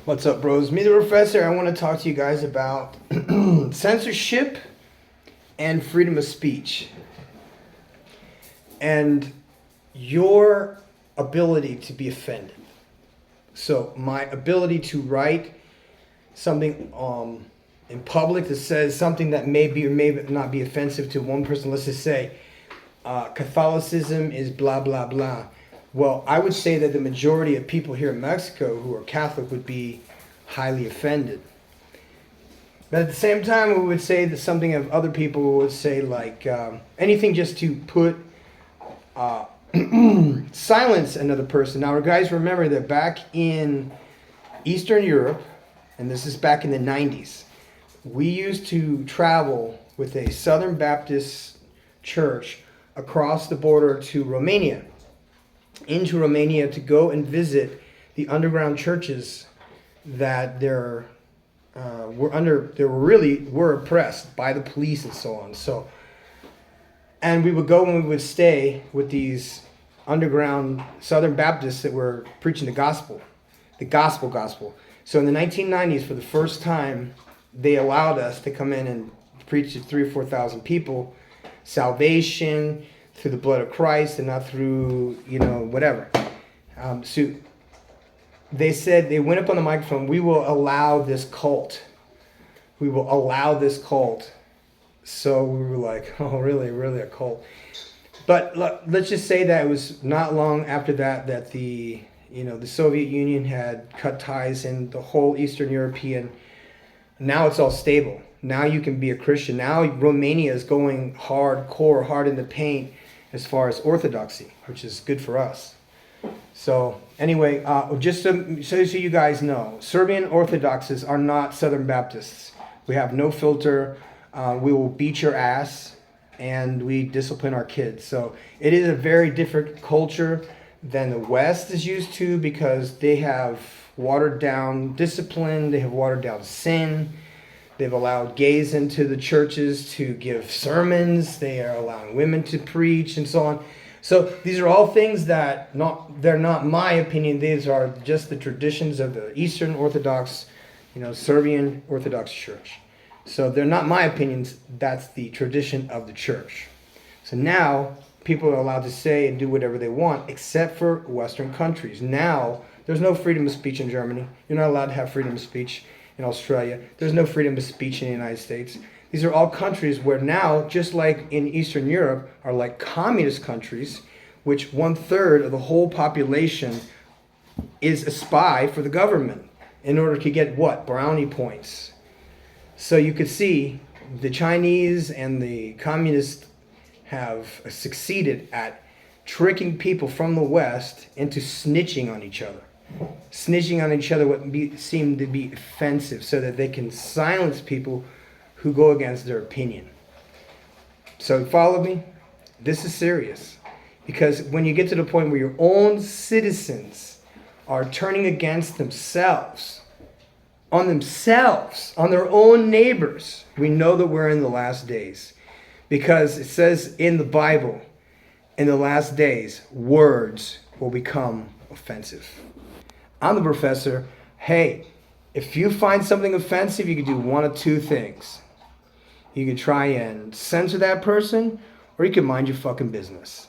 What's up, bros? Me, the professor. I want to talk to you guys about censorship and freedom of speech and your ability to be offended. So, my ability to write something in public that says something that may be or may not be offensive to one person. Let's just say Catholicism is blah, blah, blah. Well, I would say that the majority of people here in Mexico who are Catholic would be highly offended. But at the same time, we would say that something of other people would say like anything just to put silence another person. Now, guys, remember that back in Eastern Europe, and this is back in the 90s, we used to travel with a Southern Baptist church across the border to Romania, into Romania, to go and visit the underground churches that were oppressed by the police and so on. So, and we would go and we would stay with these underground Southern Baptists that were preaching the gospel. So in the 1990s, for the first time, they allowed us to come in and preach to 3,000 or 4,000 people salvation through the blood of Christ and not through, whatever. So they said, they went up on the microphone, we will allow this cult. We will allow this cult. So we were like, oh, really a cult? But let's just say that it was not long after that the Soviet Union had cut ties and the whole Eastern European, now it's all stable. Now you can be a Christian. Now Romania is going hardcore, hard in the paint as far as orthodoxy, which is good for us. So anyway, just so you guys know, Serbian Orthodoxes are not Southern Baptists. We have no filter. We will beat your ass, and we discipline our kids. So it is a very different culture than the West is used to, because they have watered down discipline. They have watered down sin. They've allowed gays into the churches to give sermons. They are allowing women to preach and so on. So these are all things that they're not my opinion. These are just the traditions of the Eastern Orthodox, Serbian Orthodox Church. So they're not my opinions. That's the tradition of the church. So now people are allowed to say and do whatever they want, except for Western countries. Now there's no freedom of speech in Germany. You're not allowed to have freedom of speech in Australia. There's no freedom of speech in the United States. These are all countries where now, just like in Eastern Europe, are like communist countries, which 1/3 of the whole population is a spy for the government in order to get what? Brownie points. So you could see the Chinese and the communists have succeeded at tricking people from the West into snitching on each other. Snitching on each other what seem to be offensive, so that they can silence people who go against their opinion. So follow me? This is serious. Because when you get to the point where your own citizens are turning against themselves, on their own neighbors, we know that we're in the last days. Because it says in the Bible, in the last days, words will become offensive. I'm the professor. Hey, if you find something offensive, you can do one of two things. You can try and censor that person, or you can mind your fucking business.